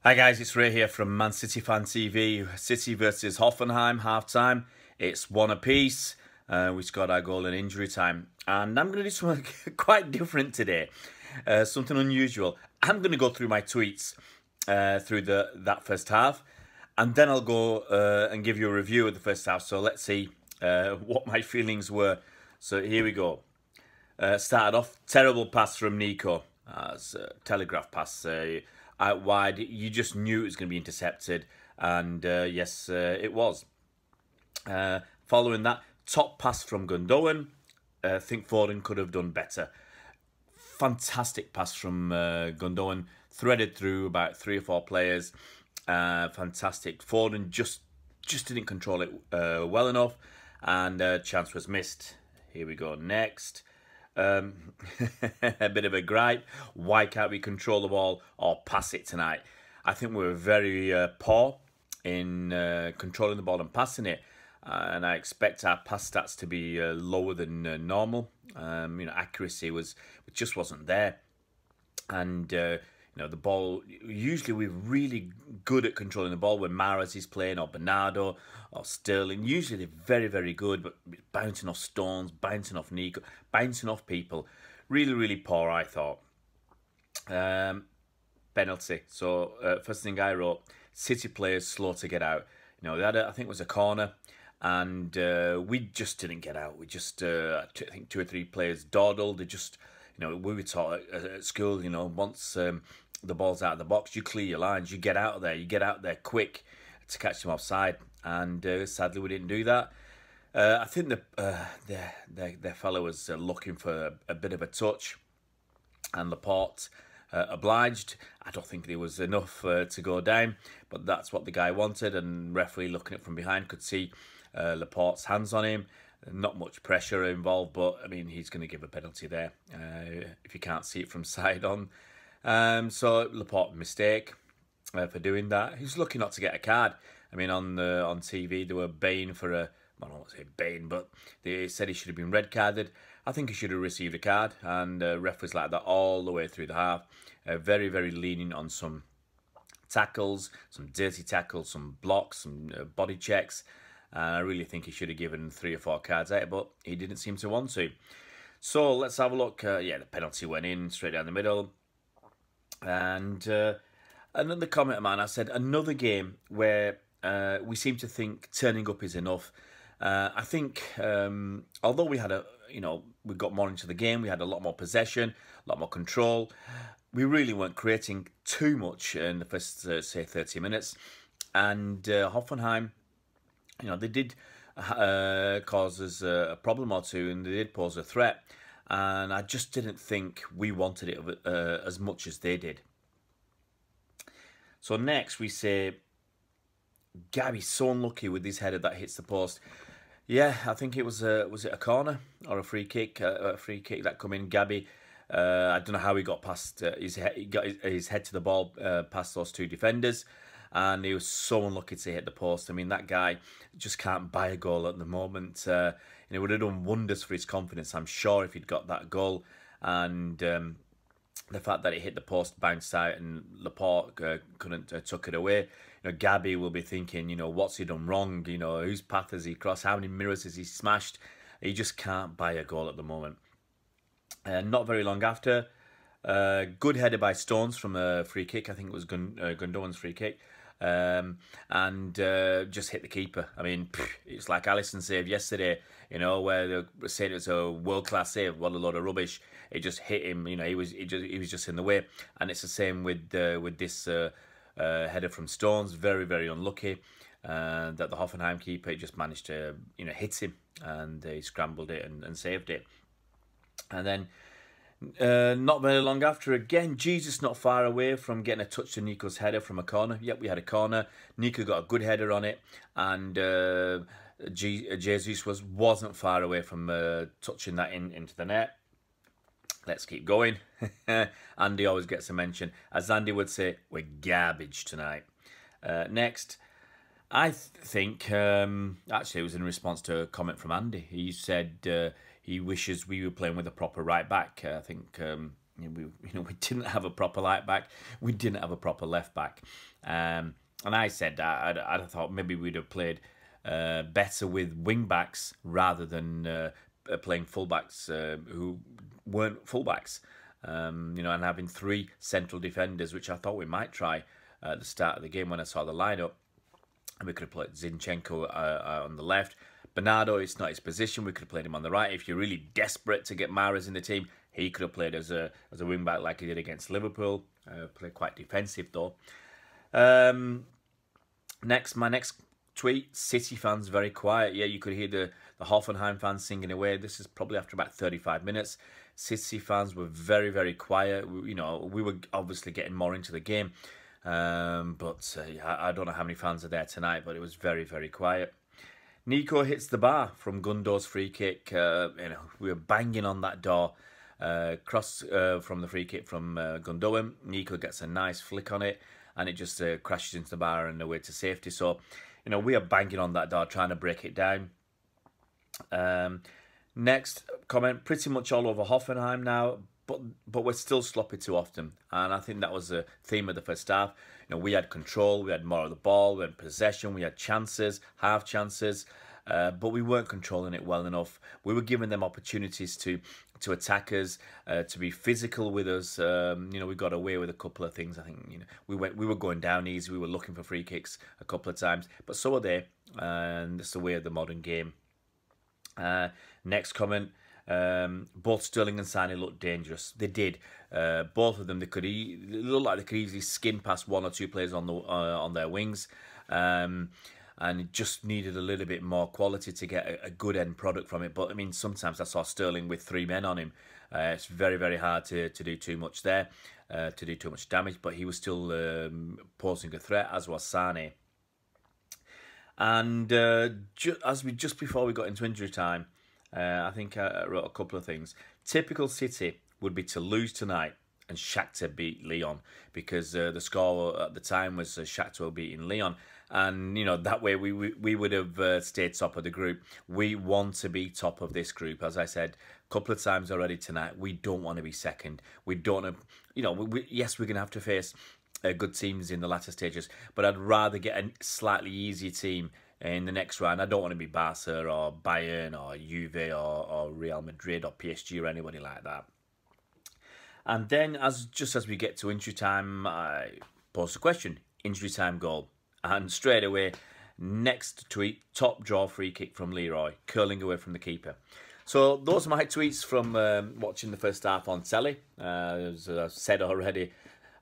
Hi guys, it's Ray here from Man City Fan TV. City versus Hoffenheim, half-time. It's one apiece. We scored our goal in injury time. And I'm going to do something quite different today. Something unusual. I'm going to go through my tweets through that first half. And then I'll go and give you a review of the first half. So let's see what my feelings were. So here we go. Started off, terrible pass from Nico. As telegraph pass out wide. You just knew it was going to be intercepted. And yes, it was. Following that, top pass from Gundogan. I think Foden could have done better. Fantastic pass from Gundogan. Threaded through about 3 or 4 players. Fantastic. Foden just didn't control it well enough. And chance was missed. Here we go next. A bit of a gripe. Why can't we control the ball or pass it tonight? I think we were very poor in controlling the ball and passing it. And I expect our pass stats to be lower than normal. Accuracy just wasn't there. And the ball, usually we're really good at controlling the ball when Mahrez is playing, or Bernardo, or Sterling. Usually they're very, very good, but bouncing off Stones, bouncing off Nico, bouncing off people. Really, really poor, I thought. Penalty. So, first thing I wrote, City players slow to get out. They had, I think it was a corner, and we just didn't get out. We just, I think 2 or 3 players dawdled. They just, we were taught at school, once the ball's out of the box, you clear your lines, you get out of there, quick to catch them offside. And sadly, we didn't do that. I think their fellow was looking for a bit of a touch, and Laporte obliged. I don't think there was enough to go down, but that's what the guy wanted. And referee, looking at it from behind, could see Laporte's hands on him. Not much pressure involved, but I mean, he's going to give a penalty there if you can't see it from side on. So Laporte mistake for doing that. He's lucky not to get a card. I mean, on TV they were baying for a. Well, I won't say baying, but they said he should have been red carded. I think he should have received a card, and ref was like that all the way through the half. Very, very lenient on some tackles, some dirty tackles, some blocks, some body checks. And I really think he should have given 3 or 4 cards out, but he didn't seem to want to. So let's have a look. The penalty went in straight down the middle. And another comment, man. I said another game where we seem to think turning up is enough. I think although we had we got more into the game, we had a lot more possession, a lot more control. We really weren't creating too much in the first, say, 30 minutes. And Hoffenheim, they did cause us a problem or two, and they did pose a threat. And I just didn't think we wanted it as much as they did. So next we say, Gabby's so unlucky with his header that hits the post. Yeah, I think it was it a corner or a free kick? A free kick that come in. Gabby, I don't know how he got past his head. He got his head to the ball past those 2 defenders. And he was so unlucky to hit the post. I mean, that guy just can't buy a goal at the moment. It would have done wonders for his confidence, I'm sure, if he'd got that goal. And the fact that it hit the post, bounced out, and Laporte couldn't tuck it away. Gabby will be thinking, what's he done wrong? Whose path has he crossed? How many mirrors has he smashed? He just can't buy a goal at the moment. Not very long after, good header by Stones from a free kick. I think it was Gundogan's free kick. And just hit the keeper. I mean, it's like Alisson saved yesterday, where they were saying it's a world-class save. What a load of rubbish. It just hit him, he was just in the way. And it's the same with this header from Stones. Very, very unlucky that the Hoffenheim keeper just managed to, hit him, and he scrambled it and saved it. And then not very long after, again, Jesus not far away from getting a touch to Nico's header from a corner. Yep, we had a corner. Nico got a good header on it, and Jesus wasn't far away from touching that into the net. Let's keep going. Andy always gets a mention. As Andy would say, we're garbage tonight. Next, I think, actually it was in response to a comment from Andy. He said he wishes we were playing with a proper right back. I think we didn't have a proper right back. We didn't have a proper left back. And I said that I thought maybe we'd have played better with wing backs rather than playing fullbacks who weren't fullbacks. And having three central defenders, which I thought we might try at the start of the game when I saw the lineup. And we could have played Zinchenko on the left. Bernardo, it's not his position. We could have played him on the right. If you're really desperate to get Mahrez in the team, he could have played as a wing back like he did against Liverpool. Played quite defensive though. My next tweet: City fans very quiet. Yeah, you could hear the Hoffenheim fans singing away. This is probably after about 35 minutes. City fans were very, very quiet. We were obviously getting more into the game. But I don't know how many fans are there tonight, but it was very, very quiet. Nico hits the bar from Gundo's free kick. We were banging on that door. Cross from the free kick from Gundogan. Nico gets a nice flick on it, and it just crashes into the bar and away to safety. So, we are banging on that door, trying to break it down. Next comment, pretty much all over Hoffenheim now, but we're still sloppy too often. And I think that was the theme of the first half. We had control, we had more of the ball, we had possession, we had chances, half chances, but we weren't controlling it well enough. We were giving them opportunities to attack us, to be physical with us. We got away with a couple of things. I think we were going down easy. We were looking for free kicks a couple of times, but so are they, and that's the way of the modern game. Next comment. Both Sterling and Sané looked dangerous. They did. Both of them. They looked like they could easily skin past one or two players on their wings, and it just needed a little bit more quality to get a good end product from it. But I mean, sometimes I saw Sterling with three men on him. It's very, very hard to do too much there, to do too much damage. But he was still posing a threat, as was Sané. And just before we got into injury time, I think I wrote a couple of things. Typical City would be to lose tonight and Shakhtar beat Lyon, because the score at the time was Shakhtar beating Lyon, and that way we would have stayed top of the group. We want to be top of this group, as I said a couple of times already tonight. We don't want to be second. We don't. Yes, we're gonna have to face good teams in the latter stages, but I'd rather get a slightly easier team in the next round. I don't want to be Barca or Bayern or Juve or Real Madrid or PSG or anybody like that. And then just as we get to injury time, I posed a question: injury time goal. And straight away, next tweet: top draw free kick from Leroy, curling away from the keeper. So those are my tweets from watching the first half on telly. As I've said already,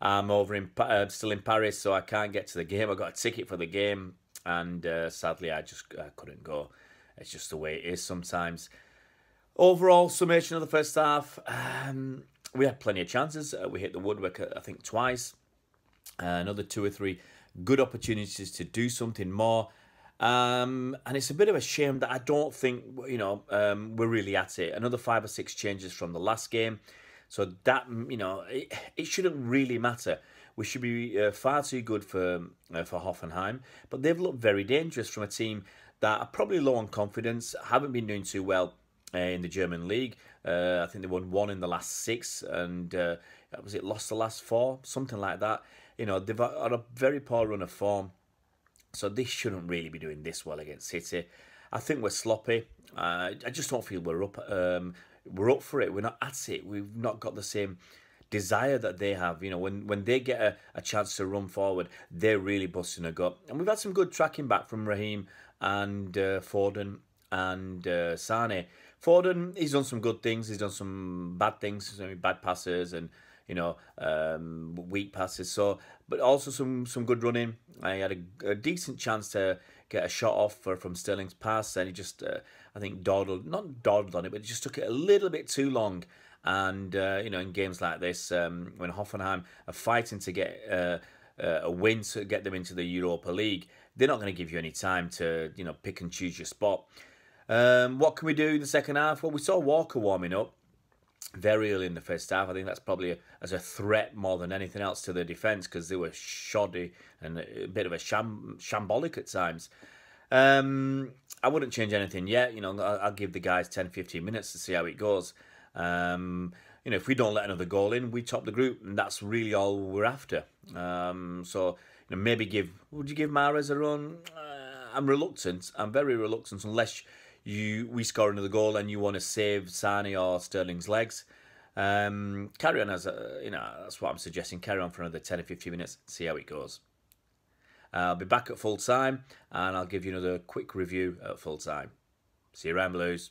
I'm still in Paris, so I can't get to the game. I got a ticket for the game, and sadly, I couldn't go. It's just the way it is sometimes. Overall summation of the first half, we had plenty of chances. We hit the woodwork, I think, twice. Another two or three good opportunities to do something more. And it's a bit of a shame that I don't think we're really at it. Another 5 or 6 changes from the last game. So that, it shouldn't really matter. We should be far too good for Hoffenheim. But they've looked very dangerous from a team that are probably low on confidence, haven't been doing too well in the German league. I think they won 1 in the last 6, and lost the last 4? Something like that. They've had a very poor run of form. So this shouldn't really be doing this well against City. I think we're sloppy. I just don't feel we're up. We're up for it. We're not at it. We've not got the same desire that they have. When they get a chance to run forward, they're really busting a gut. And we've had some good tracking back from Raheem and Foden and Sané. Foden, he's done some good things. He's done some bad things, some bad passes and weak passes. So, but also some good running. I had a decent chance to get a shot off from Sterling's pass, and he just I think not dawdled on it, but just took it a little bit too long. And in games like this, when Hoffenheim are fighting to get a win to get them into the Europa League, they're not going to give you any time to pick and choose your spot. What can we do in the second half? Well, we saw Walker warming up very early in the first half. I think that's probably as a threat more than anything else to the defence, because they were shoddy and a bit of a shambolic at times. I wouldn't change anything yet. I'll give the guys 10-15 minutes to see how it goes. if we don't let another goal in, we top the group, and that's really all we're after. So maybe would you give Mahrez a run? I'm reluctant. I'm very reluctant unless we score another goal and you want to save Sane or Sterling's legs. Carry on that's what I'm suggesting. Carry on for another 10 or 15 minutes. See how it goes. I'll be back at full time and I'll give you another quick review at full time. See you around, Blues.